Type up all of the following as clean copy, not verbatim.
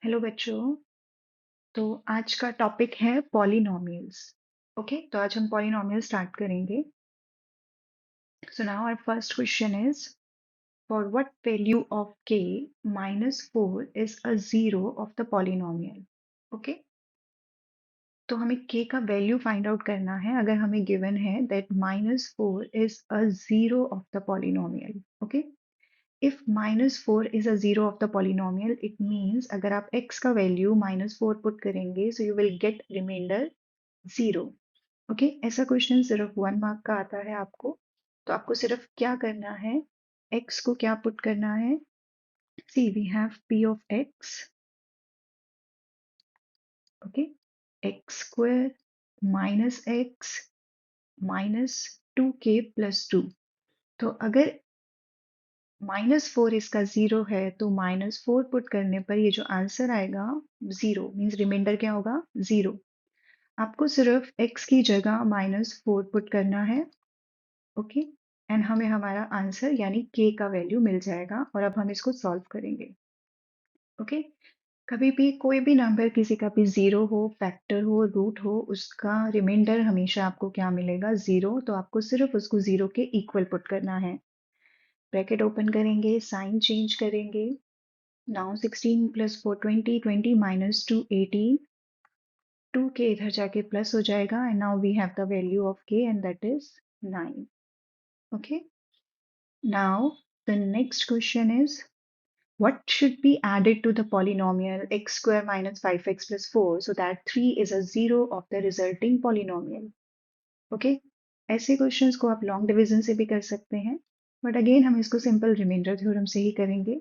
Hello बच्चों। तो आज का टॉपिक है पॉलिनोमियल्स। ओके, तो आज हम पॉलिनोमियल स्टार्ट करेंगे। So now our first question is, for what value of k -4 is a zero of the polynomial. Okay, तो हमें k का वैल्यू फाइंड आउट करना है अगर हमें गिवन है that -4 is a zero of the polynomial. Okay, if -4 is a zero of the polynomial, it means अगर आप x का वैल्यू -4 पुट करेंगे so you will get remainder 0। Okay, ऐसा क्वेश्चन सिर्फ 1 मार्क का आता है आपको। तो आपको सिर्फ क्या करना है, x को क्या पुट करना है। See we have p of x, okay, x square minus x minus 2k plus 2। तो अगर -4 इसका जीरो है तो -4 पुट करने पर ये जो आंसर आएगा जीरो, मीन्स रिमाइंडर क्या होगा, जीरो। आपको सिर्फ x की जगह -4 पुट करना है। ओके, एंड हमें हमारा आंसर यानी k का वैल्यू मिल जाएगा और अब हम इसको सॉल्व करेंगे। ओके, कभी भी कोई भी नंबर किसी का भी जीरो हो, फैक्टर हो, रूट हो, उसका रिमाइंडर हमेशा आपको क्या मिलेगा, जीरो। तो आपको सिर्फ उसको जीरो के इक्वल पुट करना है। ब्रैकेट ओपन करेंगे, साइन चेंज करेंगे। नाउ 16 प्लस 4 20, 20 माइनस 2 18, 2 के इधर जाके प्लस हो जाएगा and now we have the value of k and that is 9। Okay, now the next question is, what should be added to the polynomial x square minus 5x plus 4 so that 3 is a zero of the resulting polynomial। okay, ऐसे questions को आप long division से भी कर सकते हैं, but again हम इसको सिंपल रिमाइंडर थ्योरम से ही करेंगे।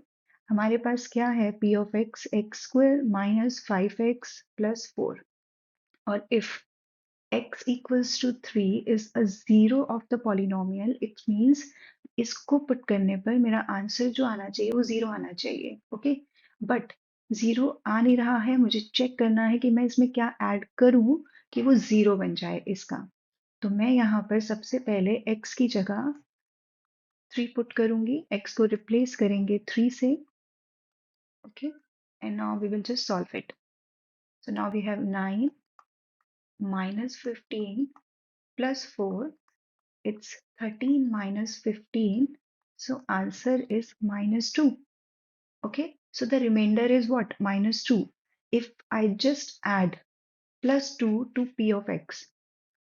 हमारे पास क्या है, p of x x square minus 5x plus 4, और if x equals to 3 is a zero of the polynomial, it means इसको पुट करने पर मेरा आंसर जो आना चाहिए वो जीरो आना चाहिए। ओके, बट जीरो आ नहीं रहा है, मुझे चेक करना है कि मैं इसमें क्या ऐड करूं कि वो जीरो बन जाए इसका। तो मैं यहाँ पर सबसे पहले x की जगह 3 पुट करूंगी, x को रिप्लेस करेंगे 3 से। Okay, and now we will just solve it. So now we have 9 minus 15 plus 4, it's 13 minus 15, so answer is -2. Okay, so the remainder is what, -2. If I just add +2 to p of x,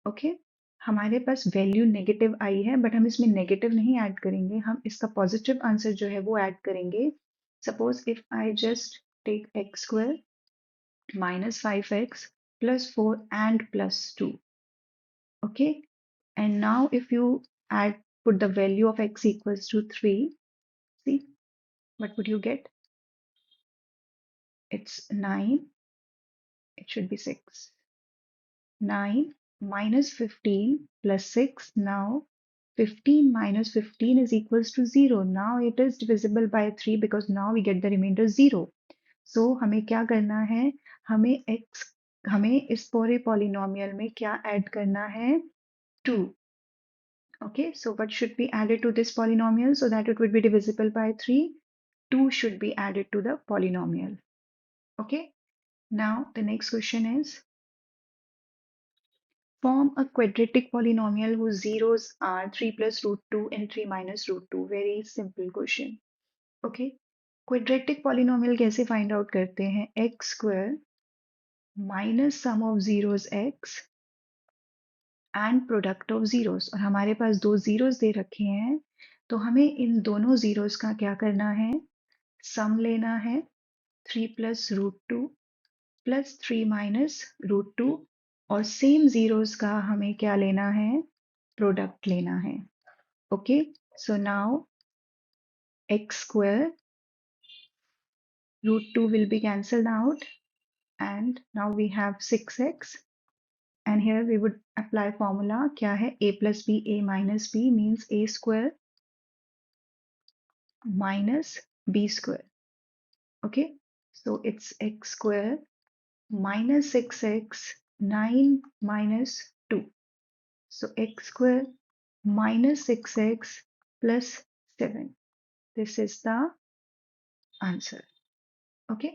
okay, हमारे पास value negative आई है but हम इसमें negative नहीं add करेंगे, हम इसका positive answer जो है वो ऐड करेंगे। Suppose if I just take x square minus 5x plus 4 and plus 2, okay, and now if you add, put the value of x equals to 3, see what would you get, it's 9, it should be 6, 9 minus 15 plus 6, now 15 minus 15 is equals to 0, now it is divisible by 3 because now we get the remainder 0। so हमें क्या करना है, हमें इस पूरे polynomial में क्या add करना है, 2। Okay, so what should be added to this polynomial so that it would be divisible by 3? 2 should be added to the polynomial. Okay, now the next question is, form a quadratic polynomial whose zeros are 3 plus root 2 and 3 minus root 2. Very simple question. Okay, quadratic polynomial कैसे find out करते हैं, x square minus sum of zeros x and product of zeros, और हमारे पास दो zeros दे रखे हैं तो हमें इन दोनों जीरोस का क्या करना है, सम लेना है। 3 plus root 2 plus 3 minus root 2, और सेम जीरोस का हमें क्या लेना है, प्रोडक्ट लेना है। Okay, so now x square root 2 will be cancelled out and now we have 6x, and here we would apply formula, क्या है, a plus b, a minus b means a square minus b square। okay, so it's x square minus 6x, 9 minus 2, so x square minus 6x plus 7, this is the answer। okay,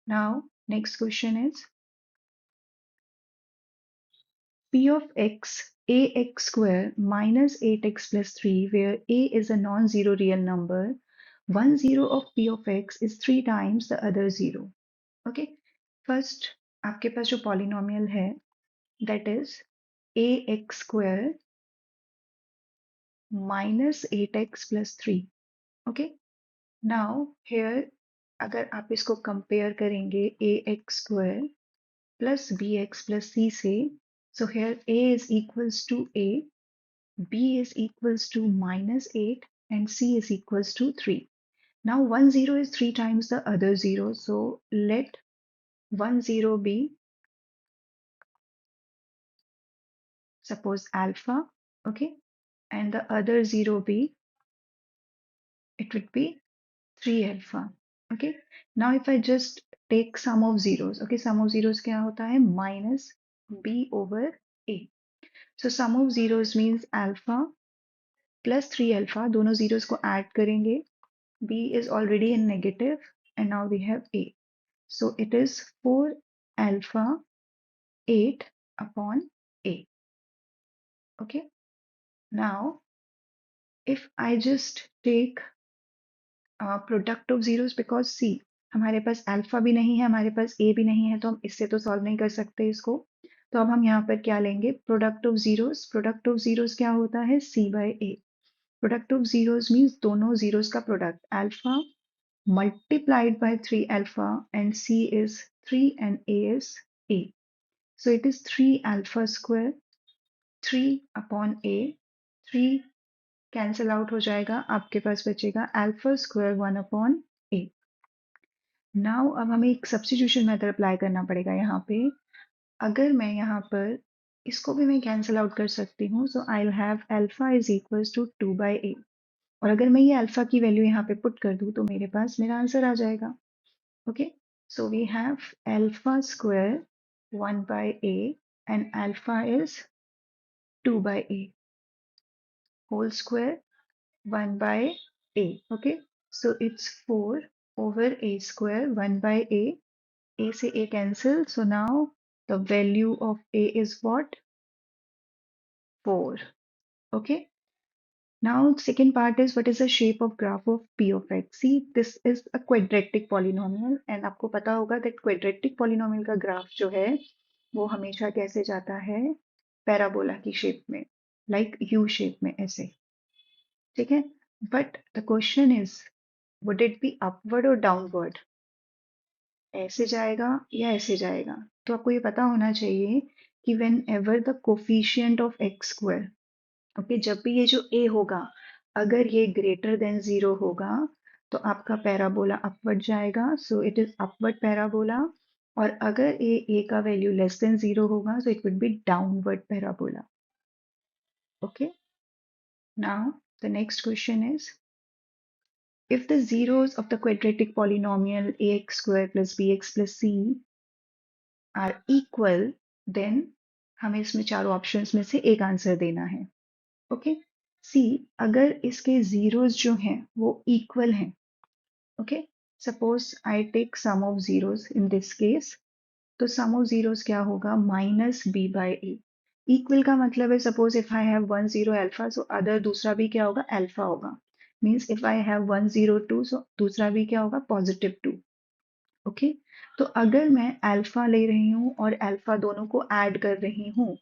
Now, next question is P of x, ax square minus 8x plus 3, where a is a non-zero real number. One zero of P of x is 3 times the other zero. Okay, first आपके पास जो polynomial है that is ax square minus 8x plus 3. Okay, now here अगर आप इसको compare करेंगे ax square plus bx plus c से, so here a is equals to a, b is equals to minus 8 and c is equals to 3. Now 1 0 is 3 times the other 0, so let 1 0 be suppose alpha, okay, and the other 0 be, it would be 3 alpha. Okay, now if I just take sum of zeros, okay, sum of zeros क्या होता है minus b over a. So sum of zeros means alpha plus 3 alpha, दोनों zeros को add करेंगे, b is already in negative and now we have a, so it is 4 alpha 8 upon a. Okay, now if I just take product of zeros because see हमारे पास alpha भी नहीं है, हमारे पास ए भी नहीं है, तो हम इससे तो सॉल्व नहीं कर सकते इसको। तो अब हम यहाँ पर क्या लेंगे, product of zeros. Product of zeros क्या होता है, c by a. Product of zeros means दोनों जीरोस का product, alpha multiplied by 3 alpha and c is 3 and a is a. So it is 3 alpha square 3 upon a, 3 cancel out हो जाएगा, आपके पास बचेगा alpha square 1 upon ए। Now अब हमें एक substitution method apply करना पड़ेगा यहाँ पे। अगर मैं यहाँ पर इसको भी मैं कैंसिल आउट कर सकती हूँ, so I will have alpha is equals to 2 by a. और अगर मैं ये अल्फा की वैल्यू यहाँ पे पुट कर दूँ तो मेरे पास मेरा आंसर आ जाएगा। Okay, so we have alpha square 1 by a and alpha is 2 by a whole square 1 by a. Okay, so it's 4 over a square 1 by a. A से a cancel, so now the value of a is what, 4. Okay, now second part is what is the shape of graph of p of x. See, this is a quadratic polynomial and आपको पता होगा that quadratic polynomial का graph जो है वो हमेशा कैसे जाता है, पैराबोला की शेप में, like U शेप में ऐसे, ठीक है। But the question is would it be upward और डाउनवर्ड, ऐसे जाएगा या ऐसे जाएगा। तो आपको ये पता होना चाहिए कि when ever the coefficient of x square, okay, जब भी ये जो ए होगा अगर ये ग्रेटर देन 0 होगा तो आपका पैराबोला अपवर्ड जाएगा, so it is upward parabola. और अगर ए का वैल्यू लेस देन 0 होगा so it would B downward parabola. Okay, now the next question is if the zeros of the quadratic polynomial ax square plus bx plus c are equal, then हमें इसमें चारों options में से एक answer देना है। Okay, सी अगर इसके जीरोस जो हैं वो इक्वल हैं, okay, suppose I take sum of zeros in this case, तो सम ऑफ जीरोस क्या होगा, minus b by a. Equal का मतलब है suppose if I have 1 0 alpha so other दूसरा भी क्या होगा, अल्फा होगा। Means if I have 1 0 2 so दूसरा भी क्या होगा, पॉजिटिव 2। ओके, तो अगर मैं अल्फा ले रही हूँ और अल्फा दोनों को ऐड कर रही हूँ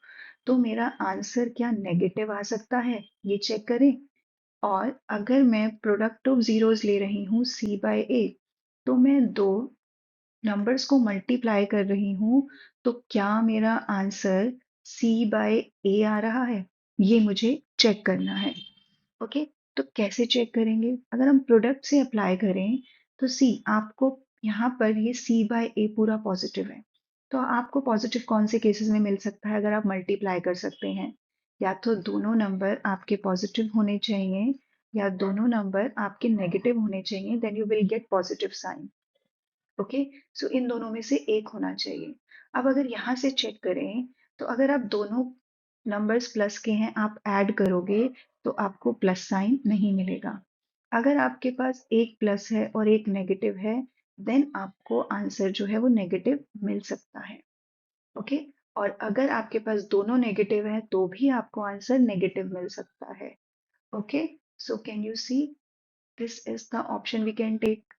तो मेरा आंसर क्या नेगेटिव आ सकता है, ये चेक करें। और अगर मैं प्रोडक्ट ऑफ जीरोस ले रही हूँ सी बाय ए, तो मैं दो नंबर्स को मल्टीप्लाई कर रही हूँ, तो क्या मेरा आंसर सी बाय ए आ रहा है, ये मुझे चेक करना है। ओके, तो कैसे चेक करेंगे, अगर हम प्रोडक्ट से अप्लाई करें तो सी आपको यहाँ पर ये सी बाय ए पूरा पॉजिटिव है, तो आपको पॉजिटिव कौन से केसेस में मिल सकता है, अगर आप मल्टीप्लाई कर सकते हैं, या तो दोनों नंबर आपके पॉजिटिव होने चाहिए या दोनों नंबर आपके नेगेटिव होने चाहिए, then you will get positive sign. Okay, so इन दोनों में से एक होना चाहिए। अब अगर यहाँ से चेक करें तो अगर आप दोनों नंबर्स प्लस के हैं, आप ऐड करोगे तो आपको प्लस साइन नहीं मिलेगा। अगर आपके पास एक प्लस है और एक नेगेटिव है, देन आपको आंसर जो है वो नेगेटिव मिल सकता है। ओके, और अगर आपके पास दोनों नेगेटिव है तो भी आपको आंसर नेगेटिव मिल सकता है। Okay, so can you see this is the option we can take.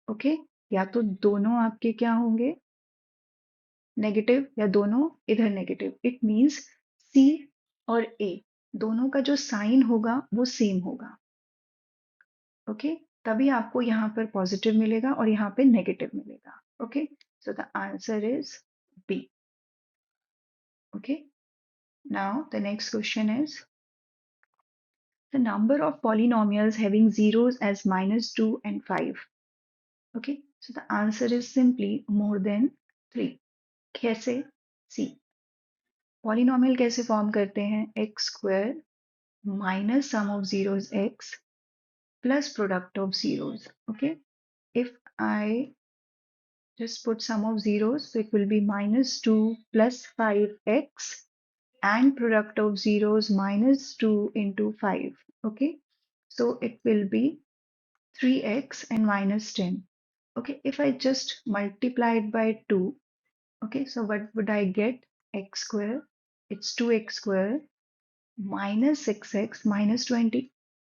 Okay, या तो दोनों आपके क्या होंगे, नेगेटिव, या दोनों इधर नेगेटिव। इट मींस सी और ए दोनों का जो साइन होगा वो सेम होगा। ओके, तभी आपको यहाँ पर पॉजिटिव मिलेगा और यहाँ पे नेगेटिव मिलेगा। Okay, so the answer is b. Okay, now the next question is the number of polynomials having zeros as -2 and 5. Okay, so the answer is simply more than 3. कैसे? See, polynomial कैसे form करते हैं? x square minus sum of zeros x plus product of zeros. Okay, if I just put sum of zeros, so it will be -2 plus 5x and product of zeros -2 into 5. Okay, so it will be 3x and -10. Okay, if I just multiply it by 2, okay, so what would I get? X square, it's 2x square minus 6x minus 20.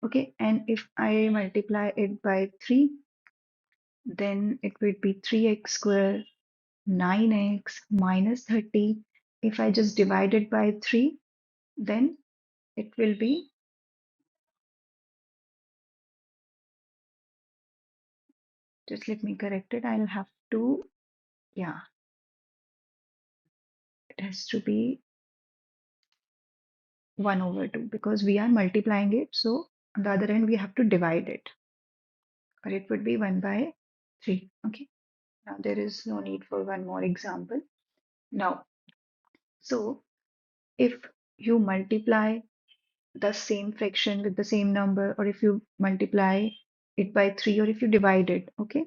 Okay, and if I multiply it by 3, then it would be 3x square 9x minus 30. If I just divide it by 3, then it will be, just let me correct it, I'll have to, yeah, it has to be 1 over 2 because we are multiplying it. So on the other end, we have to divide it, or it would be 1 by 3. Okay. Now there is no need for one more example. Now, so if you multiply the same fraction with the same number, or if you multiply it by 3, or if you divide it, okay,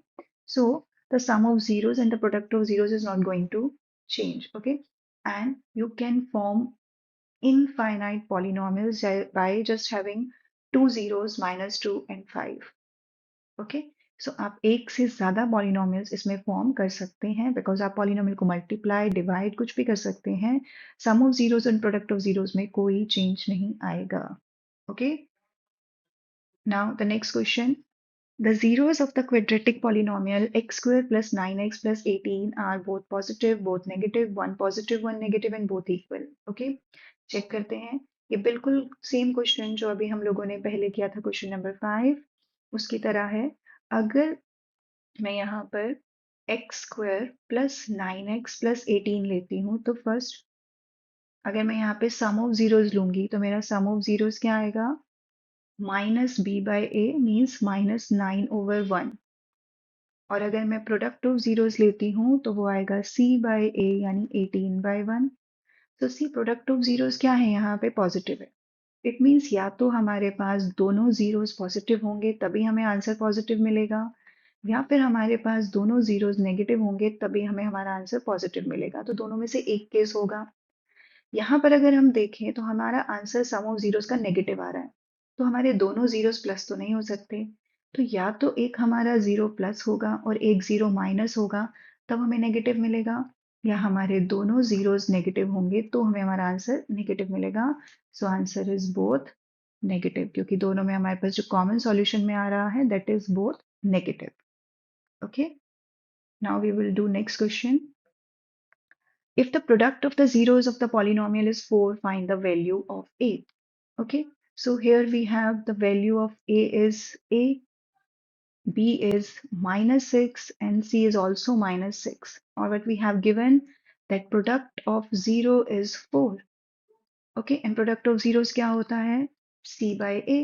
so the sum of zeros and the product of zeros is not going to change. Okay, and you can form infinite polynomials by just having two zeros, -2 and 5. Okay, सो आप एक से ज्यादा polynomials इसमें form कर सकते हैं because आप polynomial को मल्टीप्लाई, डिवाइड कुछ भी कर सकते हैं। Sum of zeros and product of zeros में कोई चेंज नहीं आएगा। Okay, now the next question, the zeros of the quadratic polynomial x square plus 9x plus 18 are both positive, both negative, one positive, one negative and both equal. Okay, check करते हैं। ये बिल्कुल same question जो अभी हम लोगों ने पहले किया था, क्वेश्चन नंबर 5, उसकी तरह है। अगर मैं यहाँ पर x square plus 9x plus 18 लेती हूँ तो फर्स्ट अगर मैं यहाँ पे सम ऑफ जीरोस लूंगी तो मेरा सम ऑफ जीरोस क्या आएगा? Minus b by a means -9/1। और अगर मैं प्रोडक्ट ऑफ जीरोस लेती हूँ तो वो आएगा c बाई ए यानी 18/1। तो सी प्रोडक्ट ऑफ जीरोस क्या है? यहाँ पे पॉजिटिव है। इट मीन्स या तो हमारे पास दोनों जीरोस पॉजिटिव होंगे तभी हमें आंसर पॉजिटिव मिलेगा, या फिर हमारे पास दोनों जीरोस नेगेटिव होंगे तभी हमें हमारा आंसर पॉजिटिव मिलेगा। तो दोनों में से एक केस होगा। यहाँ पर अगर हम देखें तो हमारा आंसर सम ऑफ जीरोस का नेगेटिव आ रहा है, तो हमारे दोनों जीरोस प्लस तो नहीं हो सकते। तो या तो एक हमारा जीरो प्लस होगा और एक जीरो माइनस होगा, तब हमें नेगेटिव मिलेगा, या हमारे दोनों जीरोस नेगेटिव होंगे तो हमें हमारा आंसर नेगेटिव मिलेगा। So answer is both negative, क्योंकि दोनों में हमारे पास जो कॉमन सॉल्यूशन में आ रहा है that is both negative. Okay, now we will do next question. If the product of the zeros of the polynomial is 4, find the value of a. Okay, so here we have the value of a is a, b is -6, and c is also -6. Or what we have given, that product of 0 is 4. Okay, and product of zeros क्या होता है? c by a,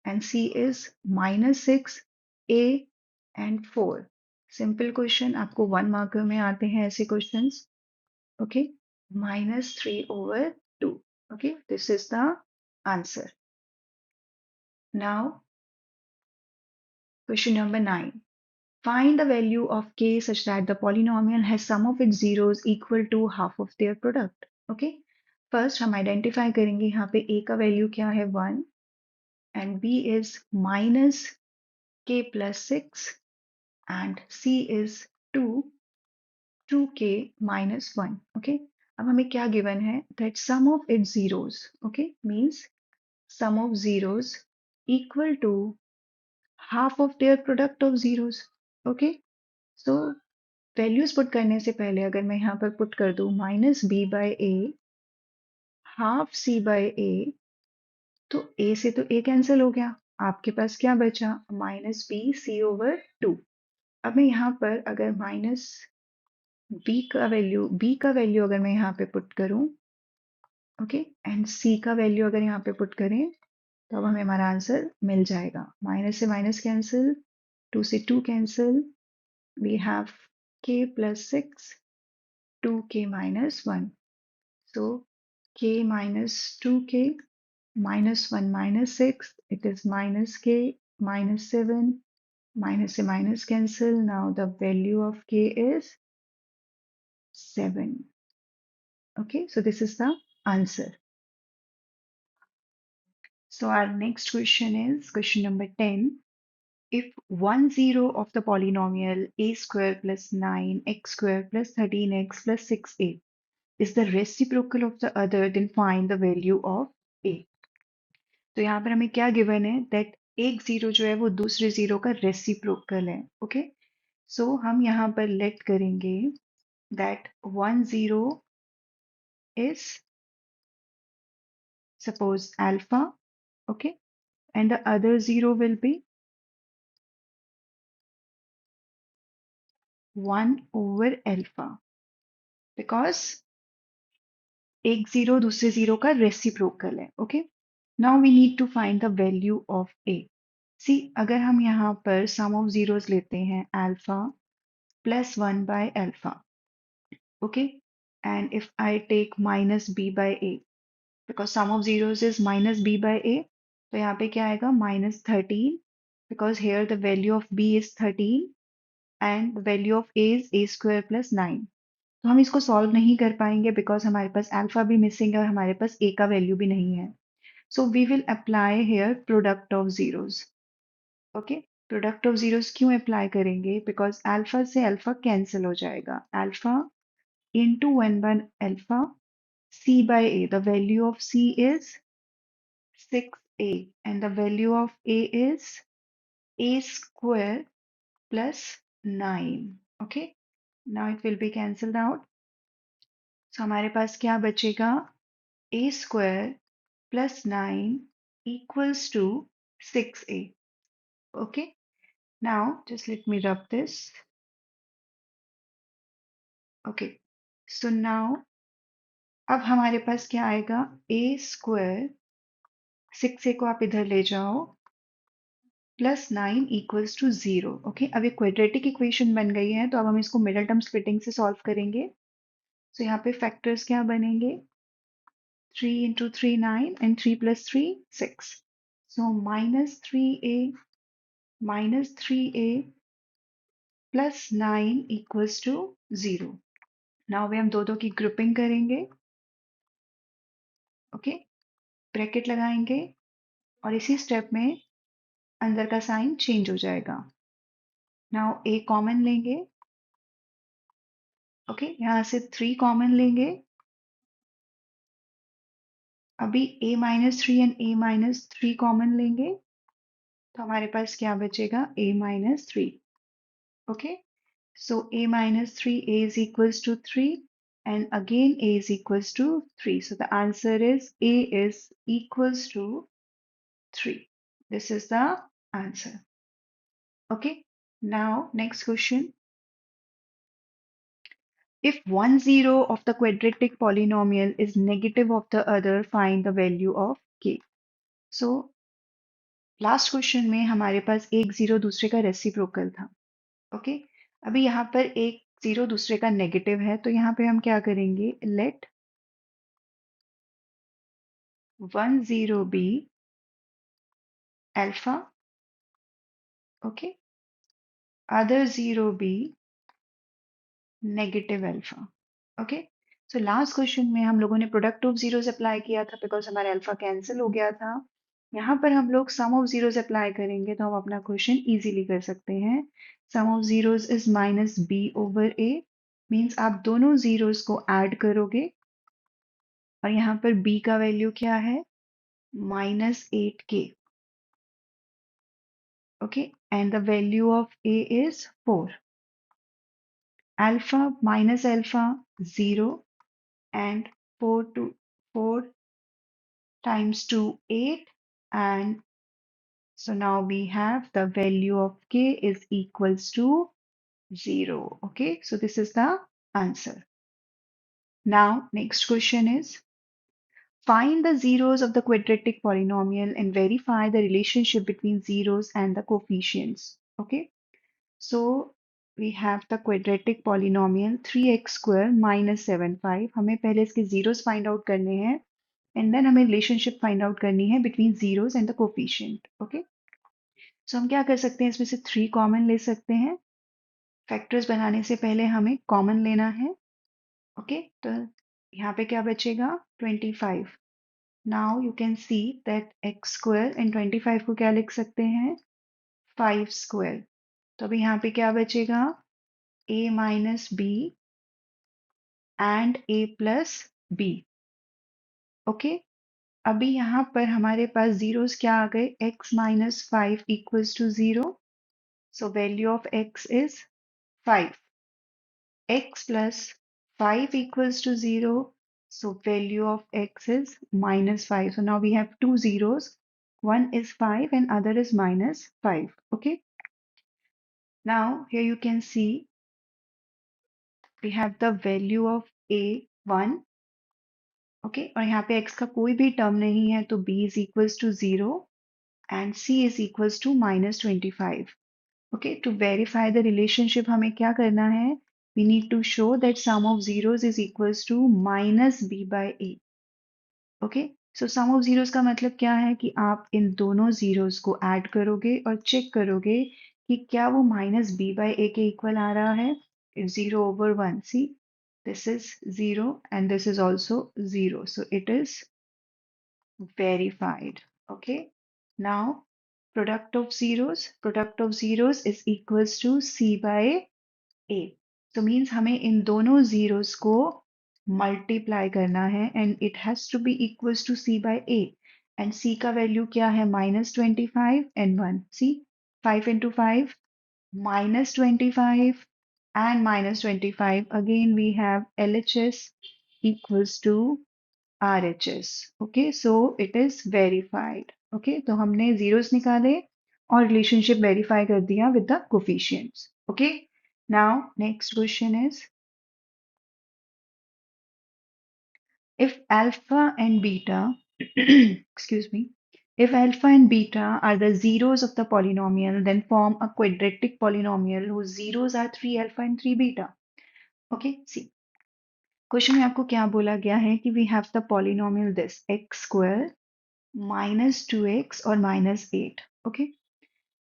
and c is -6, a and 4. Simple question, आपको 1 marker में आते हैं ऐसे questions. Okay, -3/2. Okay, this is the answer. Now, question number 9. Find the value of k such that the polynomial has sum of its zeros equal to half of their product. Okay, first हम identify करेंगे यहाँ पे a का value क्या है? 1, and b is -k plus 6, and C is 2, 2k minus 1. Okay, अब हमें क्या given है that sum of its zeros, okay, means sum of zeros equal to half of their product of zeros. Okay, so values put करने से पहले अगर मैं यहाँ पर पुट कर दूं minus b by A half C by ए, तो ए से तो ए कैंसिल हो गया, आपके पास क्या बचा माइनस बी सी ओवर 2। अब मैं यहाँ पर अगर माइनस बी का वैल्यू अगर मैं यहाँ पे पुट करूँ, ओके, एंड सी का वैल्यू अगर यहाँ पे पुट करें तो अब हमें हमारा आंसर मिल जाएगा। माइनस से माइनस कैंसिल, 2 से 2 cancel, we have k plus 6, 2k minus 1. So k minus 2k minus 1 minus 6, it is minus k minus 7, minus से minus cancel. Now the value of k is 7. Okay, so this is the answer. So our next question is question number 10. If one zero of the polynomial a square plus 9x square plus 13x plus 6a is the reciprocal of the other, then find the value of a. तो यहाँ पर हमें क्या given है that एक zero जो है वो दूसरे जीरो का रेसिप्रोकल है। ओके, सो हम यहाँ पर लेट करेंगे that one zero is suppose alpha, okay, and the other zero will be 1 over alpha, because एक जीरो दूसरे जीरो का रेसिप्रोकल है। Okay, now we need to find the value of a. See, अगर हम यहाँ पर sum of zeros लेते हैं alpha plus 1 by alpha, okay, and if I take minus b by a because sum of zeros is minus b by a, तो यहाँ पे क्या आएगा minus 13 because here the value of b is 13 and the value of a is a square plus 9. तो हम इसको solve नहीं कर पाएंगे बिकॉज हमारे पास अल्फा भी मिसिंग है और हमारे पास a का वैल्यू भी नहीं है। So we will apply here product of zeros. Okay, product of zeros क्यों अप्लाई करेंगे बिकॉज अल्फा से अल्फा कैंसिल हो जाएगा, alpha into 1 by alpha c by a. The value of c is 6a and the value of a is a square plus 9. Okay, now it will be cancelled out. So हमारे पास क्या बचेगा a square plus 9 equals to 6a. Okay, now just let me rub this. Okay, so now अब हमारे पास क्या आएगा a square, 6a को आप इधर ले जाओ, प्लस 9 इक्वल्स टू 0। ओके, अब ये क्वाड्रेटिक इक्वेशन बन गई है तो अब हम इसको मिडल टर्म स्प्लिटिंग से सॉल्व करेंगे। सो यहाँ पे फैक्टर्स क्या बनेंगे 3 into 3 9 and 3 plus 3 6। So minus three a plus 9 equals to 0। Now हम दो दो की ग्रुपिंग करेंगे। ओके, ब्रैकेट लगाएंगे और इसी स्टेप में अंदर का साइन चेंज हो जाएगा। नाउ ए कॉमन लेंगे। ओके, यहाँ से 3 कॉमन लेंगे। अभी a minus three and a minus three common लेंगे तो हमारे पास क्या बचेगा a minus three. Okay, so a minus three a is equals to 3 and again a is equals to 3. So the answer is a is equals to 3. This is the answer. Okay, now next question. If one zero of the quadratic polynomial is negative of the other, find the value of k. So last question में हमारे पास एक zero दूसरे का reciprocal था। Okay, अभी यहाँ पर एक जीरो दूसरे का नेगेटिव है तो यहाँ पे हम क्या करेंगे let 1 0 be alpha, okay, other zero be negative alpha. Okay, so last question में हम लोगों ने प्रोडक्ट ऑफ जीरोस अप्लाई किया था बिकॉज हमारा अल्फा कैंसिल हो गया था। यहाँ पर हम लोग सम ऑफ जीरोस अप्लाई करेंगे तो हम अपना क्वेश्चन इजीली कर सकते हैं। Sum of zeros is minus b over a, means आप दोनों जीरोस को ऐड करोगे और यहाँ पर b का वैल्यू क्या है, -8k, okay, and the value of a is 4. Alpha minus alpha 0, and 4 times 2 8, and so now we have the value of k is equals to 0. Okay, so this is the answer. Now next question is, find the zeros of the quadratic polynomial and verify the relationship between zeros and the coefficients. Okay, so we have the quadratic polynomial 3x square minus 75. हमें पहले इसके zeros find out करने हैं and then हमें relationship find out करनी है between zeros and the coefficient. Okay, so हम क्या कर सकते हैं, इसमें से 3 कॉमन ले सकते हैं। फैक्टर्स बनाने से पहले हमें कॉमन लेना है। ओके, तो यहाँ पे क्या बचेगा, 25। Now you can see that x square and 25 को क्या लिख सकते हैं, 5 स्क्वायर। तो अभी यहाँ पे क्या बचेगा, a minus b and a plus b. Okay, अभी यहाँ पर हमारे पास जीरोस क्या आ गए, x minus 5 equals to 0, so value of x is 5. X plus 5 equals to 0, so value of x is minus 5. So now we have two zeros, one is 5 and other is minus 5. Okay, now here you can see we have the value of a 1. Okay, और यहाँ पे x का कोई भी term नहीं है तो b is equals to 0 and c is equals to minus 25. Okay, to verify the relationship हमें क्या करना है, we need to show that sum of zeros is equals to minus b by a. Okay, so sum of zeros का मतलब क्या है कि आप इन दोनों zeros को ऐड करोगे और चेक करोगे कि क्या वो minus b by a के इक्वल आ रहा है। If 0 over 1, see this is 0 and this is also 0, so it is verified. Okay, now product of zeros is equals to c by a. So means हमें इन दोनों zeros को multiply करना है and it has to be equals to c by a, and c का value क्या है, -25 and 1. See, 5 into 5 -25 and -25, again we have LHS equals to RHS. Okay, so it is verified. Okay, तो हमने zeros निकाले और relationship verify कर दिया with the coefficients. Okay, now next question is, if alpha and beta excuse me, if alpha and beta are the zeros of the polynomial, then form a quadratic polynomial whose zeros are 3 alpha and 3 beta. Okay, see, question में आपको क्या बोला गया है कि we have the polynomial this x square -2x और -8. ओके,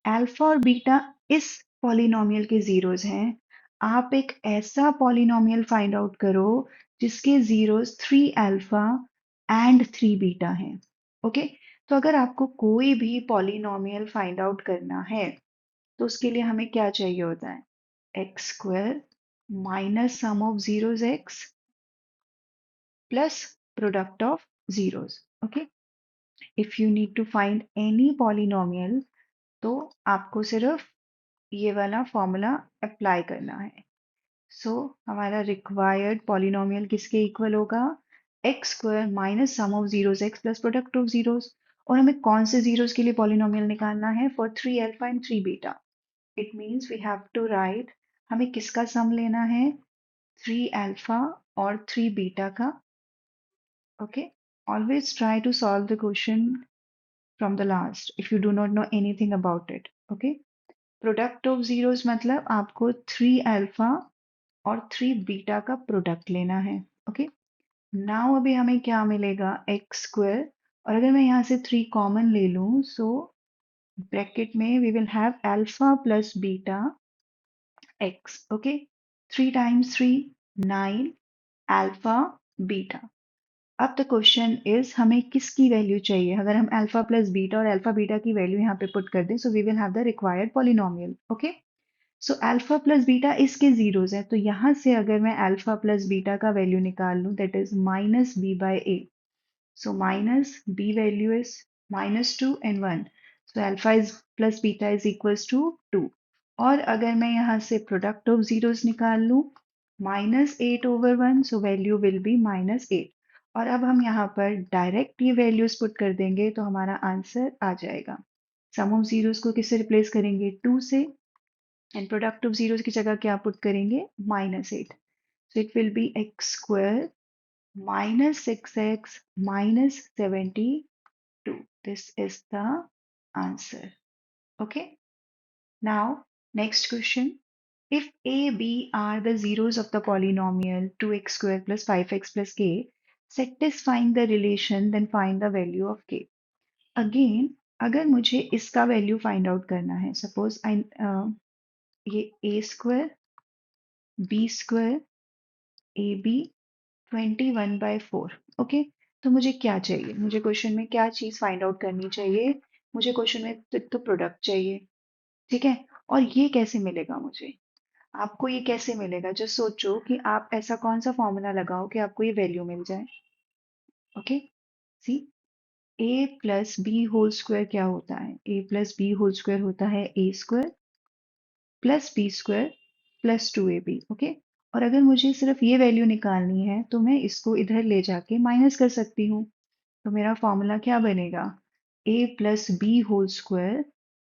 alpha और बीटा इस पॉलिनोमियल के जीरोस हैं। आप एक ऐसा पॉलिनोमियल फाइंड आउट करो जिसके जीरोस 3 अल्फा एंड 3 बीटा हैं। ओके, तो अगर आपको कोई भी पॉलिनोमियल फाइंड आउट करना है तो उसके लिए हमें क्या चाहिए होता है, x square minus sum of zeros x plus product of zeros. Okay, if you need to find any polynomial तो आपको सिर्फ ये वाला फॉर्मूला अप्लाई करना है। सो हमारा रिक्वायर्ड पॉलिनोमियल किसके इक्वल होगा, x square minus sum of zeros x plus product of zeros. और हमें कौन से जीरोस के लिए पॉलिनोमियल निकालना है, for 3 alpha and 3 beta. It means we have to write, हमें किसका सम लेना है, 3 अल्फा और 3 बीटा का। Okay, always try to solve the question from the last if you do not know anything about it. Okay, product of zeros मतलब आपको 3 alpha और 3 beta का प्रोडक्ट लेना है। ओके, नाउ अभी हमें क्या मिलेगा, एक्स स्क्वायर, और अगर मैं यहाँ से 3 कॉमन ले लूँ सो ब्रैकेट में we will have alpha plus beta x. Okay, 3 times 3 9 alpha beta. अब द क्वेश्चन इज हमें किसकी वैल्यू चाहिए? अगर हम अल्फा प्लस बीटा और अल्फा बीटा की वैल्यू यहाँ पे पुट कर दें, so we will have the required polynomial. Okay, so alpha plus beta इसके जीरोस है, तो यहाँ से अगर मैं अल्फा प्लस बीटा का वैल्यू निकाल लूँ, that is minus b by a. So minus b value is -2 and 1. So alpha is plus beta is equals to 2. और अगर मैं यहाँ से प्रोडक्ट ऑफ जीरोस निकाल लूँ, -8/1, so value will be -8. और अब हम यहाँ पर डायरेक्ट ये वैल्यूज पुट कर देंगे तो हमारा आंसर आ जाएगा। सम ऑफ जीरोस को किससे रिप्लेस करेंगे? 2 से, एंड प्रोडक्ट ऑफ जीरोस की जगह क्या पुट करेंगे? -8. So it will be x square -6x -72. This is the answer. Okay. Now, next question. If a, b are the zeros of the polynomial 2x square plus 5x plus k, satisfying the relation, then find the value of k. Again, अगर मुझे इसका value find out करना है, suppose I ये a square b square a b 21/4। ओके, तो मुझे क्या चाहिए? मुझे क्वेश्चन में क्या चीज फाइंड आउट करनी चाहिए? मुझे क्वेश्चन में तो प्रोडक्ट चाहिए, ठीक है। और ये कैसे मिलेगा मुझे? आपको ये कैसे मिलेगा? जो सोचो कि आप ऐसा कौन सा फॉर्मूला लगाओ कि आपको ये वैल्यू मिल जाए। Okay, see, a plus b whole square क्या होता है? A plus b whole square होता है a square plus b square plus 2ab। Okay, और अगर मुझे सिर्फ ये वैल्यू निकालनी है तो मैं इसको इधर ले जाके माइनस कर सकती हूँ। तो मेरा फॉर्मूला क्या बनेगा? a plus b whole square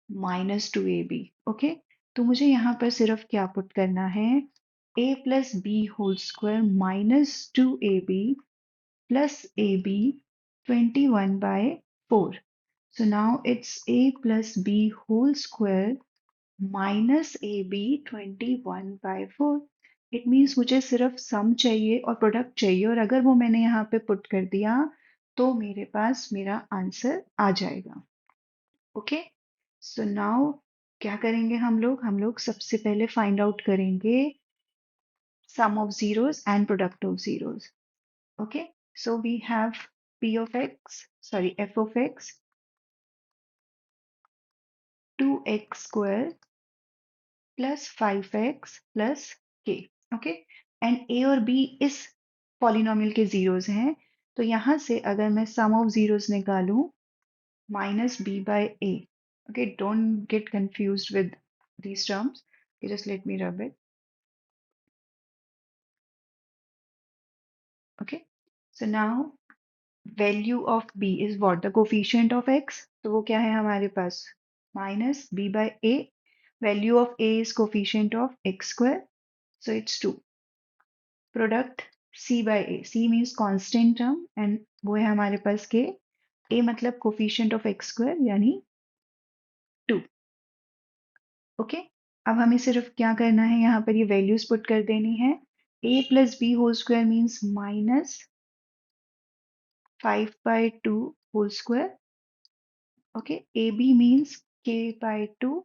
-2ab। Okay, तो मुझे यहाँ पर सिर्फ क्या पुट करना है? a plus b whole square -2ab plus ab 21/4। So now it's a plus b whole square minus ab 21/4। It means मुझे सिर्फ सम चाहिए और प्रोडक्ट चाहिए, और अगर वो मैंने यहाँ पे पुट कर दिया तो मेरे पास मेरा आंसर आ जाएगा। ओके, सो नाउ क्या करेंगे हम लोग सबसे पहले फाइंड आउट करेंगे sum of zeros and product of zeros. Okay, so we have p of x, sorry, f of x 2x square plus 5x plus k। Okay, and a और b इस polynomial के zeros हैं, तो यहाँ से अगर मैं सम ऑफ जीरोस निकालूं -b/a। Okay, don't get confused with these terms. Okay, just let me rub it. Okay, so now value of b is what? The coefficient of x. तो वो क्या है हमारे पास? -b/a. Value of a is coefficient of x square, so it's 2. Product c by a, c means constant term and वो है हमारे पास k, a मतलब coefficient of x square यानी 2। ओके, अब हमें सिर्फ क्या करना है? यहाँ पर ये वैल्यूज पुट कर देनी है। a plus b whole square means -5/2 whole square. Okay, a b means k/2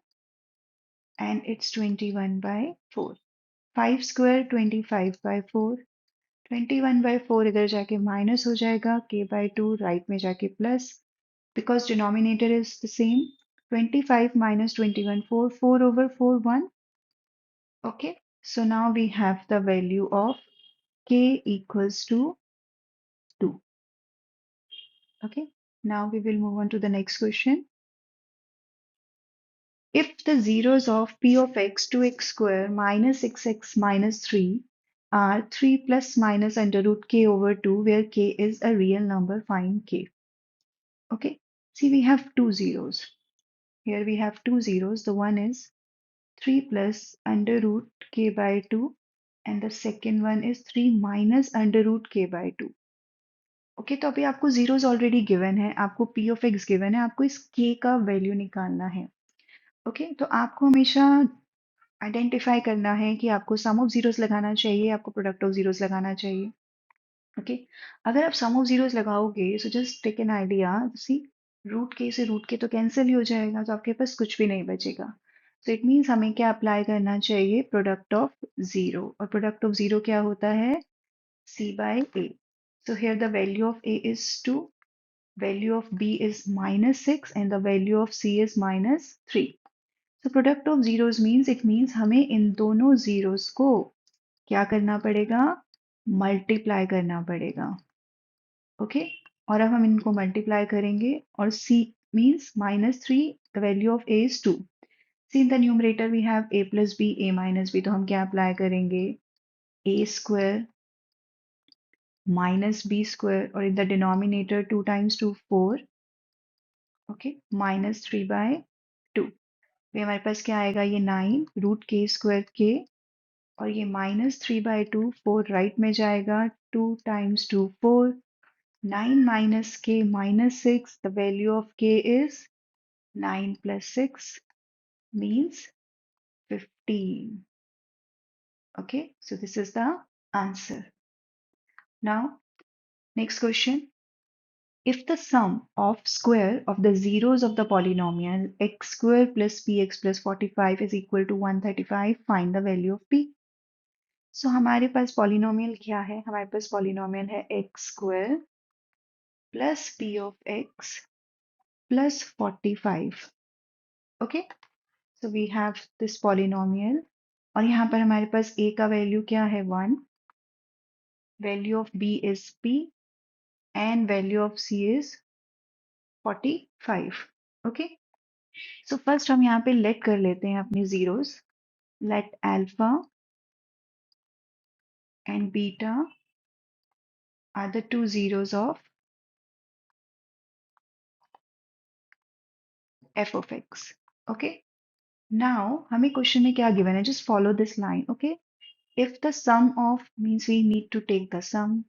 and it's 21/4। 5 square 25/4, 21/4 इधर जाके माइनस हो जाएगा, k/2 राइट में जाके plus, because denominator is the same। 25 minus 21, 4, 4/4, 1। Okay, so now we have the value of k equals to 2। Okay, now we will move on to the next question. If the zeros of p of x 2x square minus 6x minus 3 are 3 plus minus under root k over 2, where k is a real number, find k. Okay, see, we have two zeros. Here we have two zeros. The one is 3 plus under root k by 2 and the second one is 3 minus under root k by 2। Okay, तो अभी आपको zeros already given है, आपको p of x given है, आपको इस k का value निकालना है। ओके, तो आपको हमेशा आइडेंटिफाई करना है कि आपको सम ऑफ जीरोस लगाना चाहिए, आपको प्रोडक्ट ऑफ जीरोस लगाना चाहिए। ओके, अगर आप सम ऑफ जीरोस लगाओगे, so just take an idea, see, root के से रूट के तो कैंसिल ही हो जाएगा, तो आपके पास कुछ भी नहीं बचेगा। सो इट मीन्स हमें क्या अप्लाई करना चाहिए? प्रोडक्ट ऑफ जीरो, और प्रोडक्ट ऑफ जीरो क्या होता है? c by a। So here the value of A is 2, value of B is minus 6 and the value of C is minus 3. So product of zeros means it means हमें इन दोनों zeros को क्या करना पड़ेगा, multiply करना पड़ेगा. Okay, और अब हम इनको मल्टीप्लाई करेंगे और C means minus 3, the value of A is 2. See in the numerator we have A plus B, A minus B, तो हम क्या अप्लाई करेंगे, A square minus B square और in the denominator 2 times 2 4, okay, minus 3 by 2. तो हमारे पास क्या आएगा, ये 9 रूट के स्क्वायर के और ये माइनस 3 बाई 2, 4 राइट में जाएगा, 2 times 2 4, 9 minus k minus 6, the value of k is 9 plus 6 means 15. Okay, so this is the answer. Now next question. If the sum of square of the zeros of the polynomial x square plus px plus 45 is equal to 135, find the value of p. So हमारे पास polynomial क्या है, हमारे पास polynomial है x square plus p of x plus 45. Okay, so we have this polynomial और यहाँ पर हमारे पास a का वैल्यू क्या है 1, value of b is p and value of c is 45. Okay, so first हम यहाँ पे let कर लेते हैं अपनी zeros. Let alpha and beta are the two zeros of f of x. Okay, now हमें क्वेश्चन में क्या गिवन है, just follow this line. Okay, if the sum of means we need to take the sum.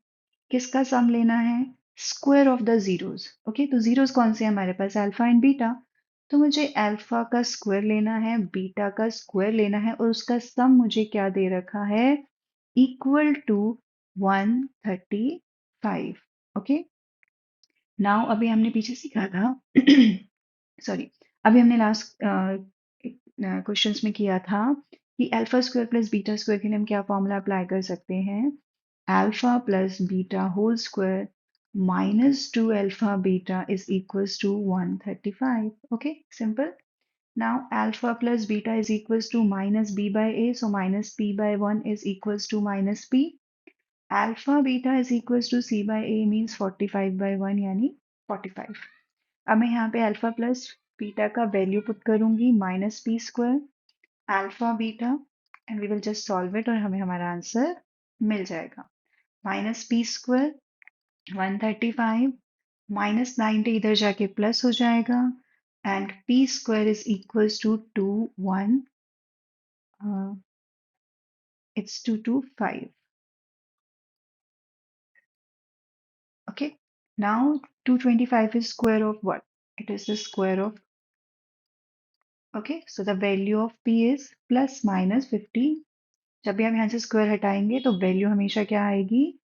किसका सम लेना है, square of the zeros. Okay, तो zeros कौन से हैं हमारे पास, अल्फा एंड बीटा. तो मुझे अल्फा का स्क्वायर लेना है, बीटा का स्क्वायर लेना है और उसका सम मुझे क्या दे रखा है, इक्वल टू 135. ओके, नाउ अभी हमने पीछे सीखा था सॉरी, अभी हमने लास्ट क्वेश्चंस में किया था कि alpha square plus beta square के लिए हम क्या फॉर्मूला अप्लाई कर सकते हैं, alpha plus beta whole square minus 2 alpha beta is equals to 135. Okay, simple. Now alpha plus beta is equals to minus b by a, so minus p by 1 is equals to minus p. Alpha beta is equals to c by a means 45 by 1 यानी 45. अब मैं यहाँ पे alpha plus beta का value put करूंगी minus p square alpha beta and we will just solve it और हमें हमारा आंसर मिल जाएगा. माइनस पी स्क्वायर 135 माइनस 90 इधर जाके प्लस हो जाएगा and p square is equals to 1 it's 225. Okay, now 225 is square of what, it is the square of, okay, so the value of p is plus minus 15. जब भी हम यहाँ से square हटाएंगे तो वैल्यू हमेशा क्या आएगी,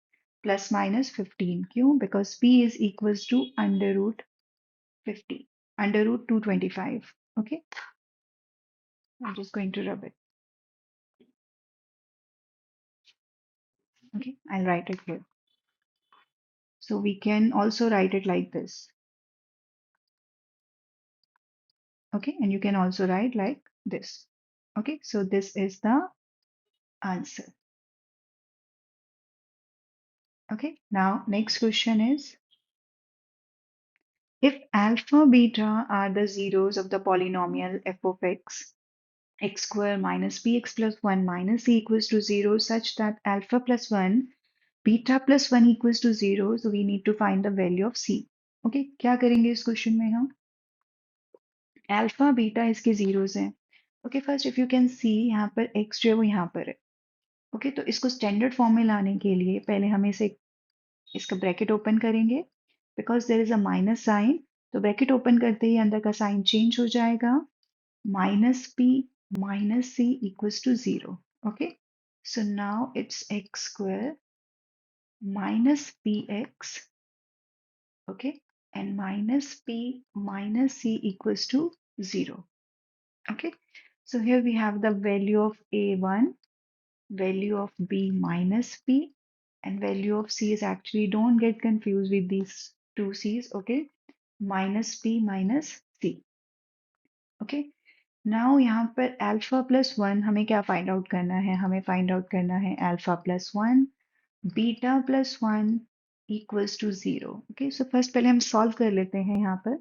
प्लस माइनस 15. क्यों, because p is equals to under root 50, under root 225. Okay, I'm just going to rub it. Okay, I'll write it here. So we can also write it like this. Okay, and you can also write like this. Okay, so this is the answer. Okay, now next question is, if alpha beta are the zeros of the polynomial f of x square minus bx plus 1 minus c equals to 0 such that alpha plus 1 beta plus 1 equals to 0, so we need to find the value of c. Okay, क्या करेंगे इस question में हम, alpha beta इसके zeros हैं. Okay, first if you can see यहाँ पर x जो है वो यहाँ पर है. ओके, तो इसको स्टैंडर्ड फॉर्म में लाने के लिए पहले हम इसे इसका ब्रैकेट ओपन करेंगे, because there is a minus sign, तो ब्रैकेट ओपन करते ही अंदर का साइन चेंज हो जाएगा, minus p minus c equals to 0. Okay, so now it's x square minus px, okay, and minus p minus c equals to 0. Okay, so here we have the value of a1, value of b minus p and value of c is actually, don't get confused with these two c's, okay, minus p minus c, okay. Now यहाँ पर alpha plus one हमें क्या find out करना है, हमें find out करना है alpha plus one beta plus one equals to zero, okay. So first पहले हम सॉल्व कर लेते हैं यहाँ पर,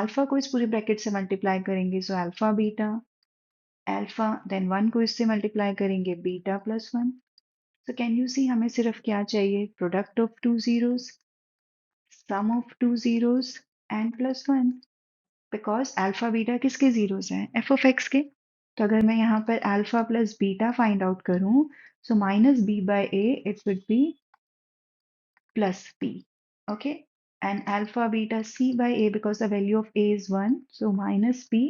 अल्फा को इस पूरे ब्रैकेट से मल्टीप्लाई करेंगे, so alpha beta, alpha then one को इससे मल्टीप्लाई करेंगे beta plus one. So can you see हमें सिर्फ क्या चाहिए, product of two zeros, sum of two zeros and plus one, because alpha beta किसके जीरोस हैं, एफ ऑफ एक्स के। तो अगर मैं यहाँ पर alpha plus beta find out करूँ, so minus b by a it would be plus b, okay, and alpha beta c by a because the value of a is one, so minus b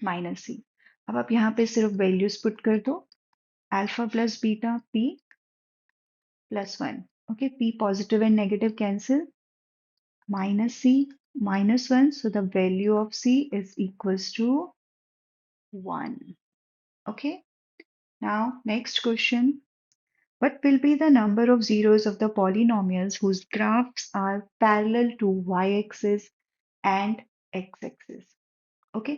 minus c. अब आप यहाँ पे सिर्फ values put कर दो, alpha plus beta p plus one, okay, p positive and negative cancel, minus c minus 1, so the value of c is equals to 1, okay. Now next question, what will be the number of zeros of the polynomials whose graphs are parallel to y-axis and x-axis, okay.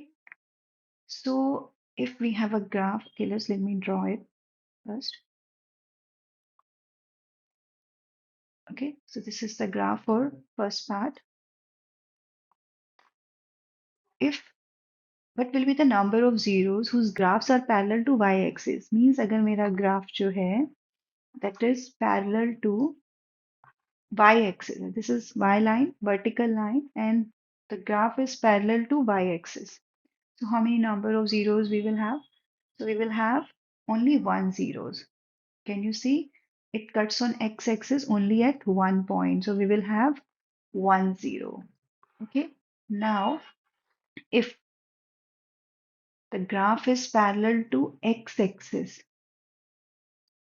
So if we have a graph, okay, let me draw it first, okay. So this is the graph for first part. If what will be the number of zeros whose graphs are parallel to y-axis, means अगर मेरा graph जो है that is parallel to y-axis, this is y line, vertical line, and the graph is parallel to y-axis. So how many number of zeros we will have? So we will have only one zeros. Can you see? It cuts on x-axis only at one point. So we will have one zero. Okay. Now, if the graph is parallel to x-axis,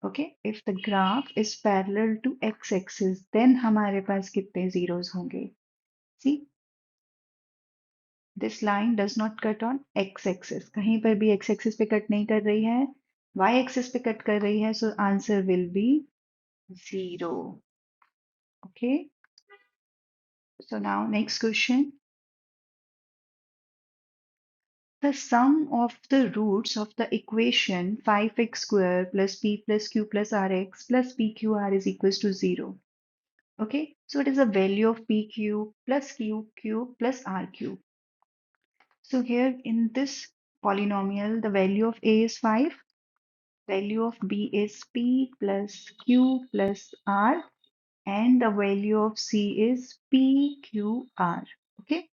okay, if the graph is parallel to x-axis, then हमारे पास कितने zeros होंगे? See, this line does not cut on x-axis. कहीं पर भी x-axis पे cut नहीं कर रही है, y-axis पे कट कर रही है, so answer will be 0. Okay. So now next question. The sum of the roots of the equation 5x square plus p plus q plus rx plus pqr is equals to 0. Okay, so it is a value of pq plus qq plus rq. So here in this polynomial, the value of a is 5, value of b is p plus q plus r, and the value of c is pqr. Okay,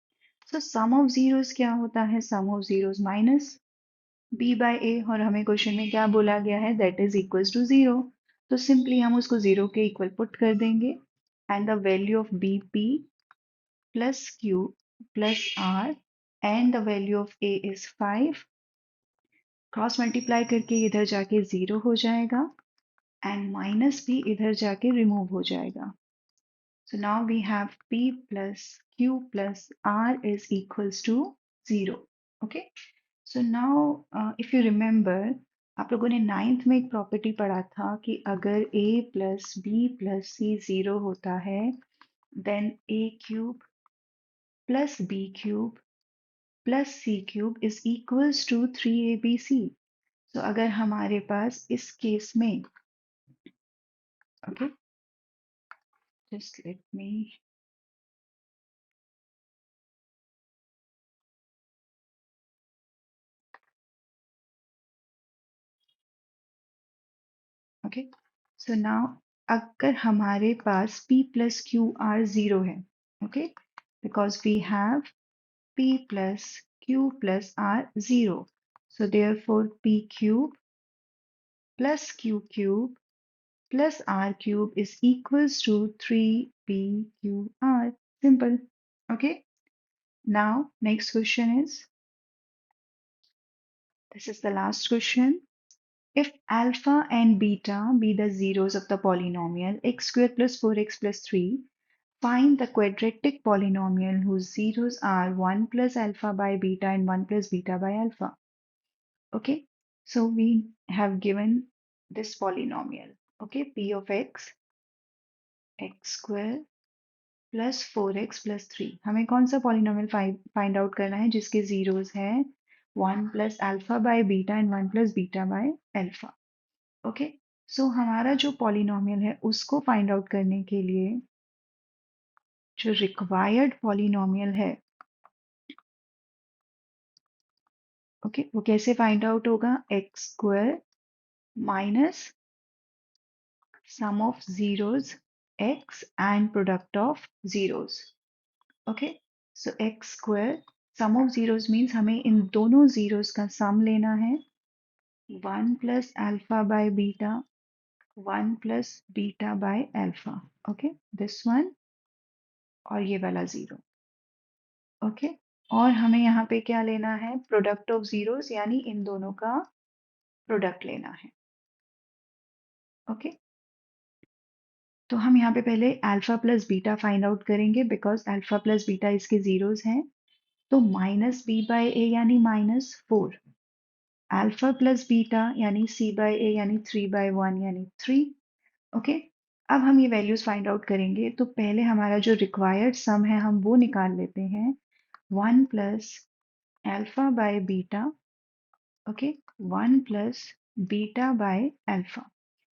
so sum of zeros क्या होता है, sum of zeros minus b by a, और हमें question में क्या बोला गया है, that is equals to 0. तो सिंपली हम उसको 0 के इक्वल पुट कर देंगे, and the value of bp plus q plus r and the value of a is 5. Cross multiply करके इधर जाके 0 हो जाएगा and minus b इधर जाके रिमूव हो जाएगा. So now we have p plus q plus r is equals to 0. Okay. So now if you remember, आप लोगों ने नाइन्थ में एक प्रॉपर्टी पढ़ा था कि अगर a plus b plus c 0 होता है, then a cube plus b cube plus c cube is equals to 3abc. तो अगर हमारे पास इस केस में, okay, just let me, okay, so now अगर हमारे पास p प्लस क्यू आर 0 है, okay, because we have p plus q plus r 0. So therefore p cube plus q cube plus r cube is equals to 3pqr. Simple. Okay. Now next question is, this is the last question. If alpha and beta be the zeros of the polynomial x squared plus 4x plus 3, find the quadratic polynomial whose zeros are 1 plus alpha by beta and 1 plus beta by alpha. Okay, so we have given this polynomial, okay, p of x. X square plus 4x plus 3। हमें कौन सा polynomial find out करना है जिसके zeros हैं 1 plus alpha by beta and 1 plus beta by alpha. Okay, so हमारा जो polynomial है उसको फाइंड आउट करने के लिए जो रिक्वायर्ड पॉलिनोमियल है, ओके, वो कैसे फाइंड आउट होगा? X square minus sum of zeros x and product of zeros. Okay, so x square sum of zeros means हमें इन दोनों zeros का sum लेना है 1 plus alpha by beta 1 plus beta by alpha. Okay, this one और ये वाला zero. Okay, और हमें यहाँ पे क्या लेना है? प्रोडक्ट ऑफ जीरोस, यानी इन दोनों का प्रोडक्ट लेना है। ओके, तो हम यहाँ पे पहले alpha plus beta find out करेंगे बिकॉज अल्फा प्लस बीटा इसके जीरोस हैं। तो माइनस बी बाय ए यानी -4, अल्फा प्लस बीटा यानी सी बाय ए यानी 3/1 यानी 3। ओके, अब हम ये वैल्यूज फाइंड आउट करेंगे। तो पहले हमारा जो रिक्वायर्ड सम है हम वो निकाल लेते हैं 1 plus alpha by beta, okay, 1 plus beta by alpha.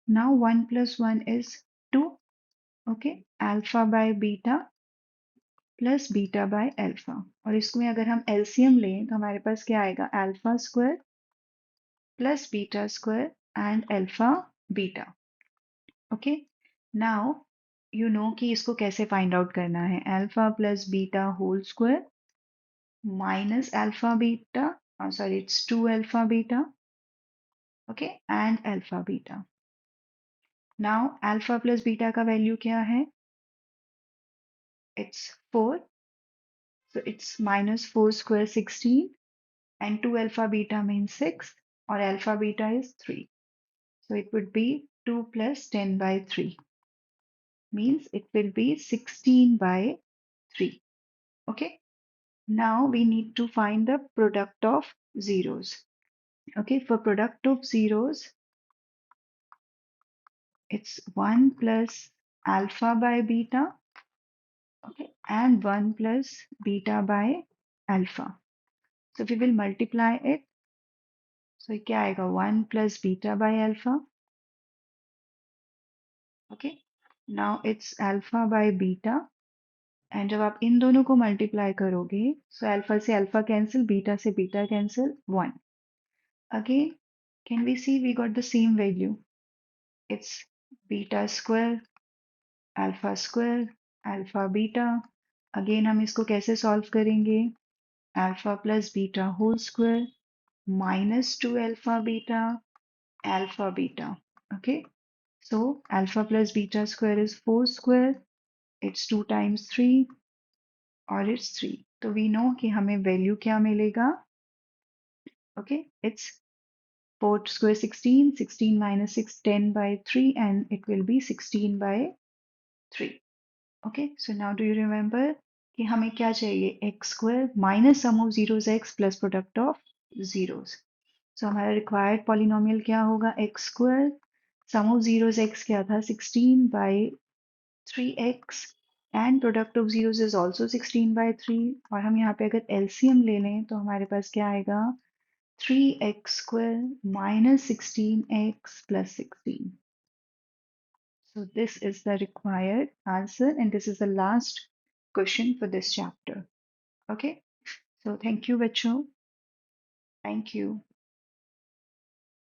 Now 1 plus 1 is 2, okay, alpha by beta plus beta by alpha. और इसमें अगर हम एलसीएम लें तो हमारे पास क्या आएगा? Alpha square plus beta square and alpha beta. Okay, now you know कि इसको कैसे फाइंड आउट करना है। Alpha plus beta whole square minus alpha beta, sorry it's 2 alpha beta, okay, and alpha beta. Now alpha plus beta का value क्या है? It's 4, so it's -4 square 16 and 2 alpha beta means 6 or alpha beta is 3. So it would be 2 plus 10 by 3 means it will be 16 by 3. Okay. Now we need to find the product of zeros. Okay. For product of zeros, it's 1 plus alpha by beta. Okay. And 1 plus beta by alpha. So we will multiply it. So क्या आएगा? 1 plus beta by alpha. Okay, now it's alpha by beta, and जब आप इन दोनों को multiply करोगे सो alpha से अल्फा कैंसिल, बीटा से beta cancel, 1। Again can we see we got the same value, it's beta square alpha square alpha beta. Again हम इसको कैसे सॉल्व करेंगे? Alpha plus beta whole square -2 alpha beta. Okay, so alpha plus beta square is 4 square, it's 2 times 3 और it's 3। तो we know कि हमें value क्या मिलेगा? Okay, it's 4 square 16, 16 minus 6 10 by 3 and it will be 16 by 3। Okay, so now do you remember कि हमें क्या चाहिए? x square minus sum of zeros x plus product of zeros। so हमारा required polynomial क्या होगा? x square sum of zeros x क्या था? 16 by 3x and product of zeros is also 16 by 3। और हम यहाँ पे अगर एलसीएम ले लें तो हमारे पास क्या आएगा? 3x square minus 16x plus 16। So this is the required answer and this is the last question for this chapter. Okay, so thank you बच्चों, thank you।